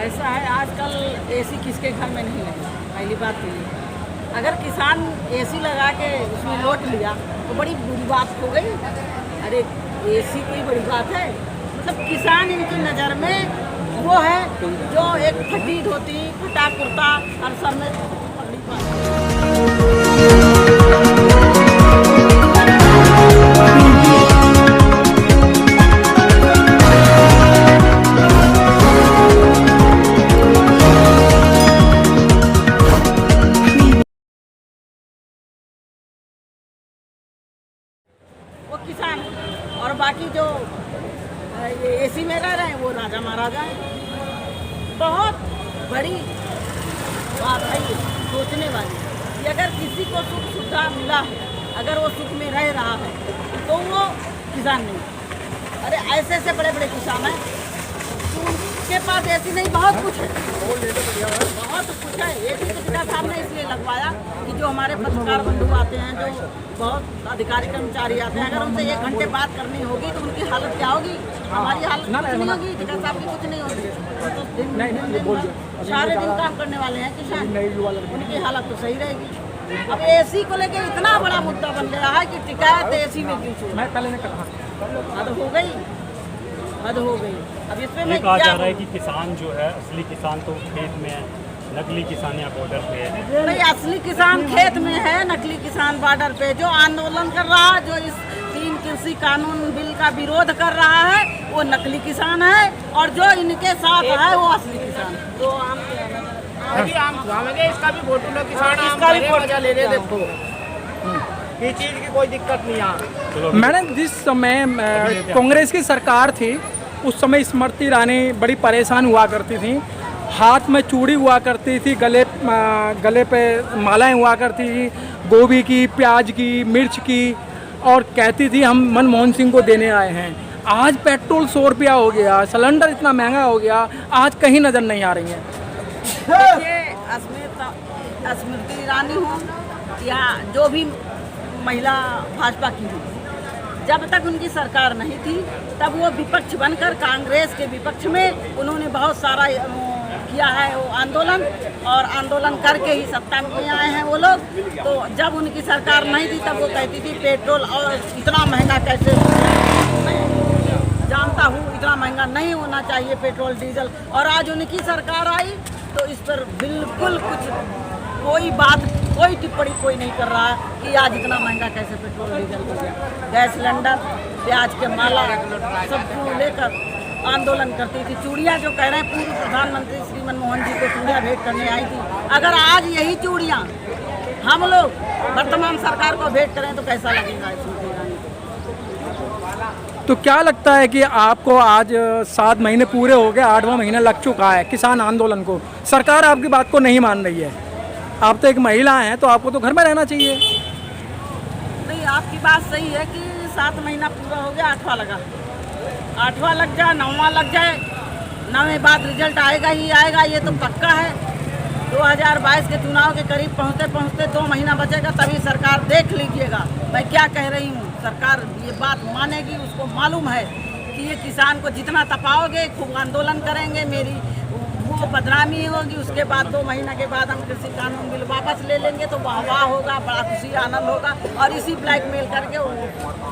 ऐसा है, आजकल एसी किसके घर में नहीं है। पहली बात तो ये, अगर किसान एसी लगा के उसमें लौट लिया तो बड़ी बुरी बात हो गई। अरे एसी कोई बड़ी बात है? मतलब किसान इनकी नज़र में वो है जो एक फटी धोती, फटा कुर्ता और सर में पगड़ी वो किसान, और बाकी जो एसी में रह रहे हैं वो राजा महाराजा हैं। बहुत बड़ी बात है ये सोचने वाली कि अगर किसी को सुख सुविधा मिला है, अगर वो सुख में रह रहा है तो वो किसान नहीं। अरे ऐसे ऐसे बड़े बड़े किसान हैं तो उनके पास ऐसी नहीं, बहुत कुछ है, बहुत कुछ है। एसी तो पिता साहब ने इसलिए लगवाया कि जो हमारे पत्रकार बंधु आते हैं, जो बहुत अधिकारी कर्मचारी आते हैं, अगर उनसे 1 घंटे बात करनी होगी तो उनकी हालत क्या होगी? हमारी हालत कुछ नहीं होगी, टिकट साहब की कुछ नहीं होगी। तो दिन सारे दिन काम करने वाले हैं किसान, उनकी हालत तो सही रहेगी। अब एसी को लेके इतना बड़ा मुद्दा बन गया है कि टिकट एसी में क्यों छोड़, हद हो गई, हद हो गई। अब इसमें मैं कहा जा रहा है कि किसान जो है, असली किसान तो खेत में है, नकली किसान या बॉर्डर पे है। नहीं, असली किसान खेत में है, नकली किसान बॉर्डर पे। जो आंदोलन कर रहा है, जो इस 3 कृषि कानून बिल का विरोध कर रहा है, वो नकली किसान है, और जो इनके साथ है वो असली किसान। तो आम इसका भी फोटो लो, किसान इसका भी मजा ले रहे, देखो ये चीज की कोई दिक्कत नहीं है। मैडम, जिस समय कांग्रेस की सरकार थी उस समय स्मृति ईरानी बड़ी परेशान हुआ करती थी, हाथ में चूड़ी हुआ करती थी, गले पे मालाएं हुआ करती थी, गोभी की, प्याज की, मिर्च की, और कहती थी हम मनमोहन सिंह को देने आए हैं। आज पेट्रोल 100 रुपया हो गया, सिलेंडर इतना महंगा हो गया, आज कहीं नज़र नहीं आ रही है। देखिए, स्मृति ईरानी हो या जो भी महिला भाजपा की हो, जब तक उनकी सरकार नहीं थी तब वो विपक्ष बनकर कांग्रेस के विपक्ष में उन्होंने बहुत सारा किया है वो आंदोलन, और आंदोलन करके ही सत्ता में आए हैं वो लोग। तो जब उनकी सरकार नहीं थी तब वो कहती थी पेट्रोल और इतना महंगा कैसे, मैं जानता हूँ इतना महंगा नहीं होना चाहिए पेट्रोल डीजल। और आज उनकी सरकार आई तो इस पर बिल्कुल कोई बात, कोई टिप्पणी कोई नहीं कर रहा है कि आज इतना महंगा कैसे पेट्रोल डीजल हो गया। गैस सिलेंडर, प्याज के माला, सबको लेकर आंदोलन करती थी। चूड़ियाँ जो कह रहे हैं, पूर्व प्रधानमंत्री श्री मनमोहन जी को चूड़ियाँ भेंट करने आई थी। अगर आज यही चूड़ियाँ हम लोग वर्तमान सरकार को भेंट करें तो कैसा लगेगा स्मृति ईरानी को? तो क्या लगता है कि आपको आज 7 महीने पूरे हो गए, 8वां महीना लग चुका है किसान आंदोलन को, सरकार आपकी बात को नहीं मान रही है। आप तो एक महिला हैं तो आपको तो घर में रहना चाहिए। नहीं, आपकी बात सही है कि 7 महीना पूरा हो गया, 8वां लगा, 8वां लग जाए, 9वां लग जाए, 9वें बाद रिजल्ट आएगा ही आएगा, ये तो पक्का है। 2022 के चुनाव के करीब पहुँचते पहुँचते 2 महीना बचेगा, तभी सरकार देख लीजिएगा मैं क्या कह रही हूँ। सरकार ये बात मानेगी, उसको मालूम है कि ये किसान को जितना तपाओगे, खूब आंदोलन करेंगे, मेरी वो बदनामी होगी। उसके बाद 2 महीना के बाद हम कृषि कानून बिल वापस ले लेंगे तो वाह होगा, बड़ा खुशी आनंद होगा, और इसी ब्लैकमेल करके वो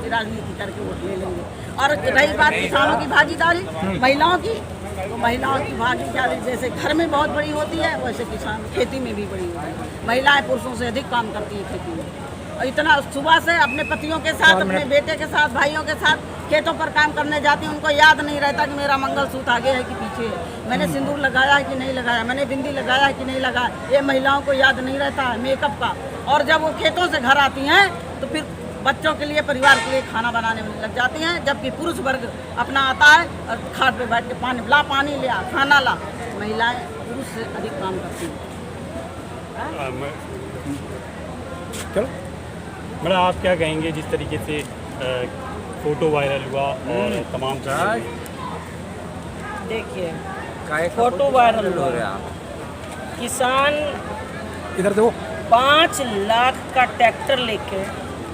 राजनीति करके वोट ले लेंगे। और रही बात किसानों की भागीदारी, महिलाओं की, तो महिलाओं की भागीदारी जैसे घर में बहुत बड़ी होती है, वैसे किसान खेती में भी बड़ी होती है। महिलाएं पुरुषों से अधिक काम करती हैं खेती में, और इतना सुबह से अपने पतियों के साथ, अपने बेटे के साथ, भाइयों के साथ खेतों पर काम करने जाती हैं। उनको याद नहीं रहता कि मेरा मंगलसूत्र आगे है कि पीछे है, मैंने सिंदूर लगाया है कि नहीं लगाया, मैंने बिंदी लगाया है कि नहीं लगाया। ये महिलाओं को याद नहीं रहता है मेकअप का। और जब वो खेतों से घर आती हैं तो फिर बच्चों के लिए, परिवार के लिए खाना बनाने में लग जाती हैं, जबकि पुरुष वर्ग अपना आता है और खाट पे बैठ के पानी ले आ, खाना ला। महिलाएं पुरुष से अधिक काम करती हैं। चलो मैडम, आप क्या कहेंगे जिस तरीके से फोटो वायरल हुआ और तमाम चीज़ें? देखिए, फोटो वायरल हो गया, किसान इधर देखो 5 लाख का ट्रैक्टर लेके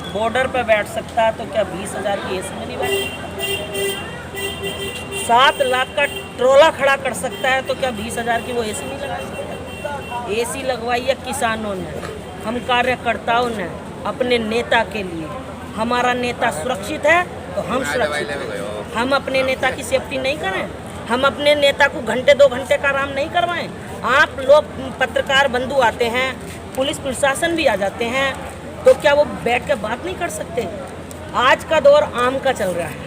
बॉर्डर पे बैठ सकता है, तो क्या 20,000 की एसी में नहीं बैठ सकता? 7 लाख का ट्रोला खड़ा कर सकता है तो क्या 20,000 की वो एसी नहीं लगा सकता? एसी लगवाई है किसानों ने, हम कार्यकर्ताओं ने अपने नेता के लिए। हमारा नेता सुरक्षित है तो हम सुरक्षित हैं। हम अपने नेता की सेफ्टी नहीं करें, हम अपने नेता को घंटे 2 घंटे का आराम नहीं करवाएं। आप लोग पत्रकार बंधु आते हैं, पुलिस प्रशासन भी आ जाते हैं, तो क्या वो बैठ कर बात नहीं कर सकते? आज का दौर आम का चल रहा है,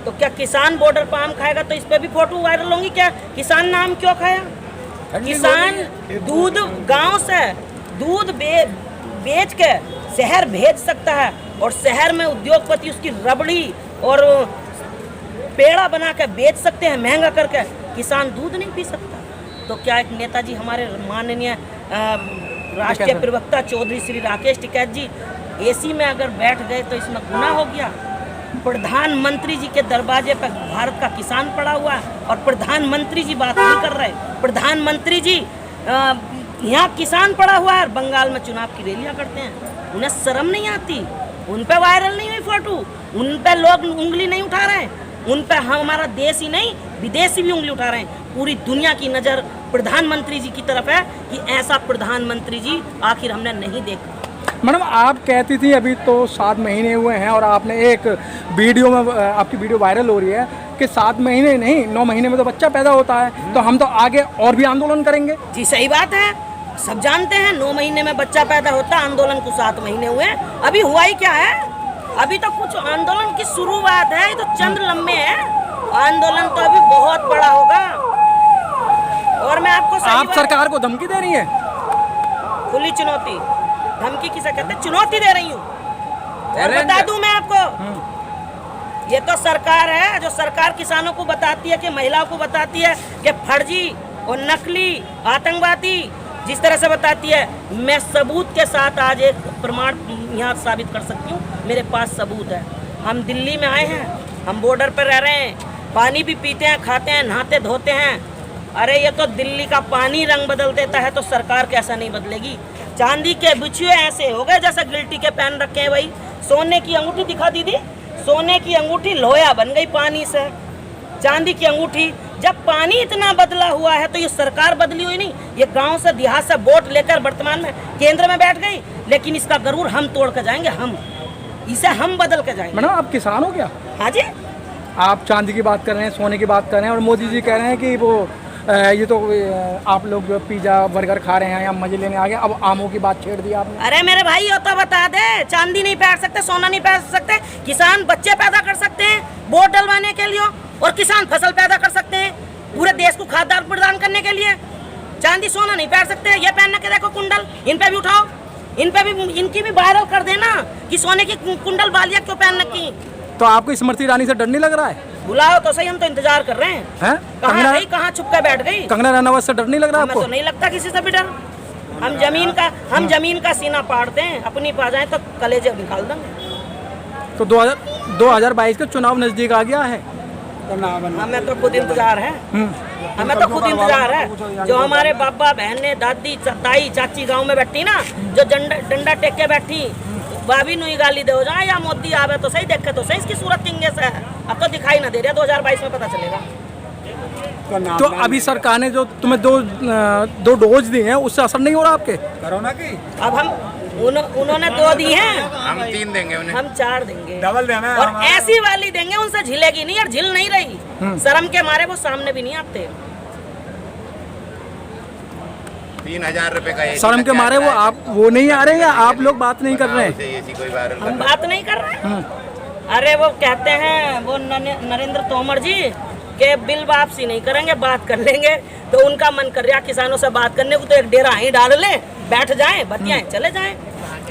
तो क्या किसान बॉर्डर पर आम खाएगा तो इस पे भी फोटो वायरल होंगी? क्या किसान ने आम क्यों खाया? किसान दूध गांव से दूध बेच के शहर भेज सकता है, और शहर में उद्योगपति उसकी रबड़ी और पेड़ा बना के बेच सकते हैं महंगा करके। किसान दूध नहीं पी सकता? तो क्या एक नेताजी हमारे माननीय राष्ट्रीय प्रवक्ता चौधरी श्री राकेश टिकैत जी एसी में अगर बैठ गए तो इसमें गुनाह हो गया? प्रधानमंत्री जी के दरवाजे पर भारत का किसान पड़ा हुआ है और प्रधानमंत्री जी बात नहीं कर रहे। प्रधानमंत्री जी यहाँ किसान पड़ा हुआ है, बंगाल में चुनाव की रैलियां करते हैं। उन्हें शर्म नहीं आती? उन पे वायरल नहीं हुई फोटो, उन पे लोग उंगली नहीं उठा रहे हैं, उन पे हमारा देश ही नहीं विदेशी भी उंगली उठा रहे हैं। पूरी दुनिया की नज़र प्रधानमंत्री जी की तरफ है कि ऐसा प्रधानमंत्री जी आखिर हमने नहीं देखा। मैडम, आप कहती थी अभी तो 7 महीने हुए हैं और आपने एक वीडियो में, आपकी वीडियो वायरल हो रही है कि 7 महीने नहीं 9 महीने में तो बच्चा पैदा होता है, तो हम तो आगे और भी आंदोलन करेंगे। जी सही बात है, सब जानते हैं 9 महीने में बच्चा पैदा होता है, आंदोलन को 7 महीने हुए। अभी हुआ ही क्या है? अभी तो कुछ आंदोलन की शुरुआत है, ये तो चंद लम्हे हैं, आंदोलन तो अभी बहुत बड़ा होगा। और मैं आपको आप सरकार को धमकी दे रही है? खुली चुनौती, धमकी किसे कहते हैं? चुनौती दे रही हूँ। और बता दूं मैं आपको, ये तो सरकार है जो सरकार किसानों को बताती है कि महिलाओं को बताती है कि फर्जी और नकली आतंकवादी जिस तरह से बताती है, मैं सबूत के साथ आज एक प्रमाण यहाँ साबित कर सकती हूँ। मेरे पास सबूत है। हम दिल्ली में आए हैं, हम बॉर्डर पर रह रहे हैं, पानी भी पीते हैं, खाते हैं, नहाते धोते हैं। अरे ये तो दिल्ली का पानी रंग बदल देता है तो सरकार कैसा नहीं बदलेगी? चांदी के बिछुए ऐसे हो गए जैसे गिल्टी के पहन रखे हैं। भाई सोने की अंगूठी दिखा दीदी, सोने की अंगूठी लोया बन गई पानी से। चांदी की अंगूठी, जब पानी इतना बदला हुआ है तो ये सरकार बदली हुई नहीं, ये गांव से देहात से वोट लेकर वर्तमान में केंद्र में बैठ गई। लेकिन इसका गरूर हम तोड़ कर जाएंगे, हम इसे हम बदल के जाएंगे। मैडम, आप किसान हो क्या? हाँ जी। आप चांदी की बात कर रहे हैं, सोने की बात कर रहे हैं, और मोदी जी कह रहे हैं कि वो ये तो आप लोग जो पिज्जा बर्गर खा रहे हैं या मजे लेने आ गए, अब आमों की बात छेड़ दी आपने। अरे मेरे भाई ये तो बता दे, चांदी नहीं पहन सकते, सोना नहीं पहन सकते, किसान बच्चे पैदा कर सकते हैं वोट डलवाने के लिए, और किसान फसल पैदा कर सकते हैं पूरे देश को खाद्यान्न प्रदान करने के लिए। चांदी सोना नहीं पहन सकते। ये पहन के देखो कुंडल, इन पे भी उठाओ, इन पे भी, इनकी भी वायरल कर देना कि सोने की कुंडल बालियां क्यों पहन रखी। तो आपको स्मृति ईरानी से डर नहीं लग रहा है? बुलाओ तो सही, हम तो इंतजार कर रहे हैं। कहाँ गई, कहाँ छुप कर बैठ गई? कंगना रनावत से डर नहीं लग रहा आपको? हमें तो नहीं लगता किसी से भी डर। हम जमीन का सीना पाड़ते हैं, अपनी पा जाए तो कलेजे निकाल देंगे। तो 2022 का चुनाव नजदीक आ गया है, हमें तो खुद इंतजार है, हमें तो खुद इंतजार है। जो हमारे बाबा बहने दादी ताई चाची गांव में बैठी ना, जो डंडा टेक के बैठी, भाभी नुई गाली दे हो जाए या मोदी आवे तो सही, देखे तो सही इसकी सूरत किंगे से है। अब तो दिखाई ना दे रहा, 2022 में पता चलेगा। तो अभी सरकार ने जो तुम्हें दो डोज दी हैं, उससे असर नहीं हो रहा आपके कोरोना की? अब हम उन्होंने 2 दी हैं, हम 3 देंगे उन्हें, हम 4 देंगे, डबल देना है। और ऐसी वाली देंगे उनसे झिलेगी नहीं, और झिल नहीं रही, शर्म के मारे वो सामने भी नहीं आते। 3000 रुपए का शर्म के मारे वो नहीं आ रहे, या आप लोग बात नहीं कर रहे हैं? हम बात नहीं कर रहे हैं। अरे वो कहते हैं वो नरेंद्र तोमर जी के बिल वापसी नहीं करेंगे, बात कर लेंगे। तो उनका मन कर रहा किसानों से बात करने को, तो एक डेरा ही डाल ले, बैठ जाएं, बतियाएं, चले जाएं।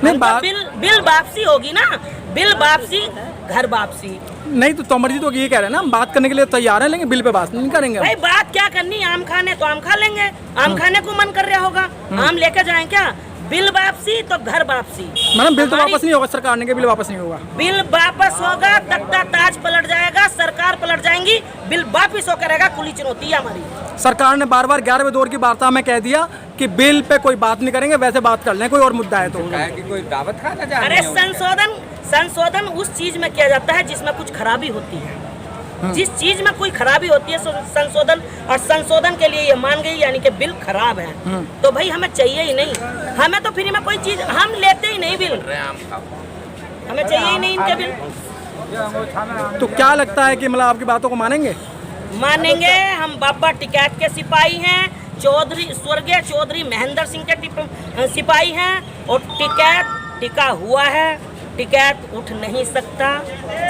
बिल वापसी होगी ना, बिल वापसी, घर वापसी नहीं। तो तोमर जी तो ये कह रहे हैं ना, हम बात करने के लिए तैयार हैं, लेकिन बिल पे बात नहीं करेंगे। भाई बात क्या करनी, आम खाने तो आम खा लेंगे, आम खाने को मन कर रहा होगा, आम लेके जाएं क्या? बिल वापसी तो घर वापसी। मैडम, बिल तो वापस नहीं होगा, सरकार ने के बिल वापस नहीं होगा। बिल वापस होगा, तख्ता ताज पलट जाएगा, सरकार पलट जाएंगी, बिल वापस होकर रहेगा। खुली चुनौती है हमारी। सरकार ने बार 11वें दौर की वार्ता में कह दिया कि बिल पे कोई बात नहीं करेंगे, वैसे बात कर लें, कोई और मुद्दा है तो कोई दावत खाना। अरे संशोधन उस चीज में किया जाता है जिसमें कुछ खराबी होती है। जिस चीज में कोई खराबी होती है संशोधन, और संशोधन के लिए ये मान गई यानी कि बिल खराब है, तो भाई हमें चाहिए ही नहीं। हमें तो फ्री में कोई चीज हम लेते ही नहीं बिल, हमें चाहिए ही नहीं इनके बिल। तो क्या लगता है कि मतलब आपकी बातों को मानेंगे? मानेंगे। हम बाबा टिकैत के सिपाही हैं, चौधरी स्वर्गीय चौधरी महेंद्र सिंह के सिपाही हैं, और टिकैत टिका हुआ है। टिकैत उठ नहीं सकता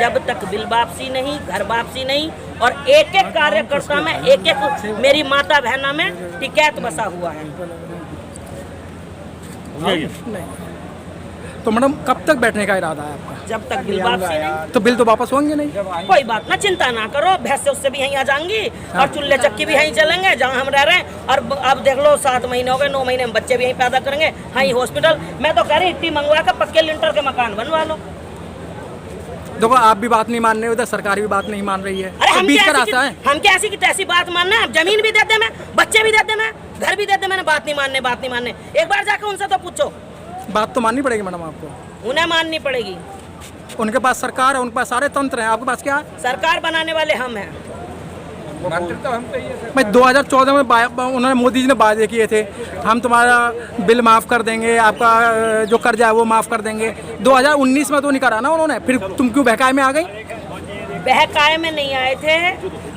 जब तक बिल वापसी नहीं, घर वापसी नहीं, और एक एक कार्यकर्ता में, एक एक मेरी माता बहना में टिकैत बसा हुआ है। तो मैडम कब तक बैठने का इरादा है आपका? जब तक बिल वापसी नहीं। तो बिल तो वापस होंगे नहीं? कोई बात ना, चिंता ना करो, भैंस से उससे भी यहीं आ जाएंगी, और चूल्हे चक्की भी यहीं चलेंगे जहाँ हम रह रहे हैं। और अब देख लो 7 महीने हो गए, 9 महीने में बच्चे भी यहीं पैदा करेंगे, यहीं हॉस्पिटल। मैं तो कह रही इट्टी मंगवा कर पक्के लिंटर के मकान बनवा लो। देखो आप भी बात नहीं मान रहे, उधर सरकार भी बात नहीं मान रही है, अरे तो बीच का रास्ता है। हम क्या ऐसी की तैसी बात मानना है? जमीन भी दे दे, मैं बच्चे भी दे दे, मैं घर भी दे दे, मैंने बात नहीं मानने, बात नहीं मानने। एक बार जाकर उनसे तो पूछो। बात तो माननी पड़ेगी मैडम आपको, उन्हें माननी पड़ेगी। उनके पास सरकार है, उनके पास सारे तंत्र हैं, आपके पास क्या है? सरकार बनाने वाले हम हैं। भाई 2014 में उन्होंने मोदी जी ने वादे किए थे, हम तुम्हारा बिल माफ़ कर देंगे, आपका जो कर्जा है वो माफ़ कर देंगे। 2019 में तो नहीं करा ना उन्होंने, फिर तुम क्यों बहकाए में आ गई? बहकाए में नहीं आए थे,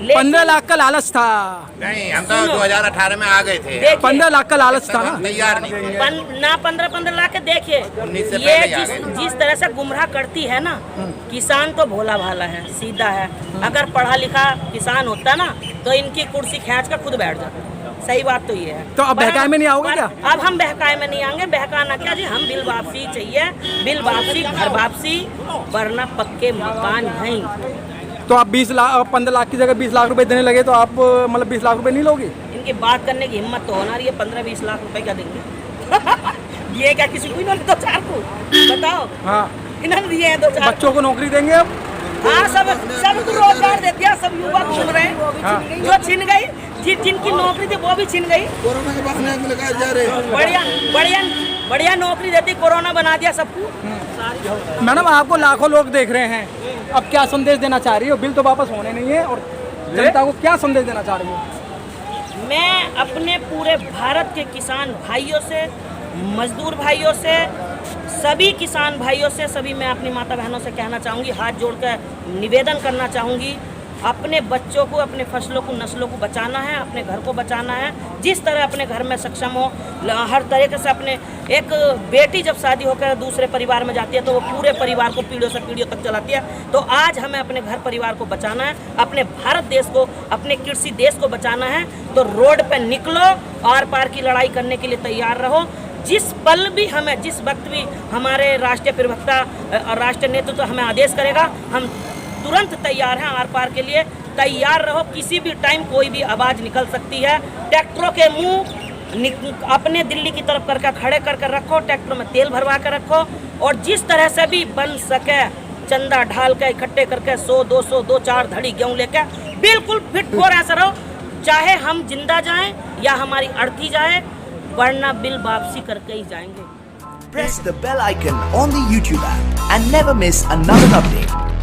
15 लाख का लालच था। नहीं, हम तो 2018 में आ गए थे। 15 लाख का लालच था ना। तैयार नहीं थे। ना 15 लाख के देखिए, 19 से ये पहले आ गए। जिस तरह से गुमराह करती है ना, किसान तो भोला भाला है, सीधा है। अगर पढ़ा लिखा किसान होता ना तो इनकी कुर्सी खींच कर खुद बैठ जाता। सही बात तो ये है। तो अब बहकाए में नहीं आओगे क्या? अब हम बहकाए में नहीं आएंगे। बहकाना क्या जी, हम बिल वापसी चाहिए, बिल वापसी, घर वापसी, वरना पक्के मकान नहीं। तो आप 15 लाख की जगह 20 लाख रुपए देने लगे, तो आप मतलब 20 लाख रुपए नहीं लोगे? इनकी बात करने की हिम्मत तो होना रही है। 15-20 लाख रुपए क्या देंगे? ये क्या किसी को इन्होंने 2-4 को बताओ? हाँ, इन्होंने दिए हैं 2-4। बच्चों को नौकरी देंगे अब? हाँ, सब तो रोजगार दे दिया, सब युवा घूम रहे हैं। जो छिन गई, जिनकी नौकरी थी वो भी छिन गई। कोरोना के बाद नया लगाए जा रहे हैं। बढ़िया नौकरी देती, कोरोना बना दिया सबको। मैडम आपको लाखों लोग देख रहे हैं, अब क्या संदेश देना चाह रही हो? बिल तो वापस होने नहीं है, और जनता को क्या संदेश देना चाह रही हो? मैं अपने पूरे भारत के किसान भाइयों से, मजदूर भाइयों से, सभी किसान भाइयों से, सभी मैं अपनी माता बहनों से कहना चाहूँगी, हाथ जोड़कर निवेदन करना चाहूँगी, अपने बच्चों को, अपने फसलों को, नस्लों को बचाना है, अपने घर को बचाना है। जिस तरह अपने घर में सक्षम हो, हर तरीके से अपने, एक बेटी जब शादी होकर दूसरे परिवार में जाती है तो वो पूरे परिवार को पीढ़ियों से पीढ़ियों तक चलाती है। तो आज हमें अपने घर परिवार को बचाना है, अपने भारत देश को, अपने कृषि देश को बचाना है। तो रोड पे निकलो, आर पार की लड़ाई करने के लिए तैयार रहो। जिस पल भी हमें, जिस वक्त भी हमारे राष्ट्रीय प्रवक्ता और राष्ट्रीय नेतृत्व हमें आदेश करेगा, हम तुरंत तैयार हैं। आर पार के लिए तैयार रहो। किसी भी टाइम कोई भी आवाज़ निकल सकती है। ट्रैक्टरों के मुंह अपने दिल्ली की तरफ करके खड़े करके रखो, ट्रैक्टरों में तेल भरवा कर रखो, और जिस तरह से भी बन सके चंदा ढाल के इकट्ठे करके 100-200 2-4 धड़ी गेहूँ लेके बिल्कुल फिट हो ऐसा रहो। चाहे हम जिंदा जाएं या हमारी अर्थी जाए, वरना बिल वापसी करके ही जाएंगे। Press the bell icon on the YouTube app and never miss another update.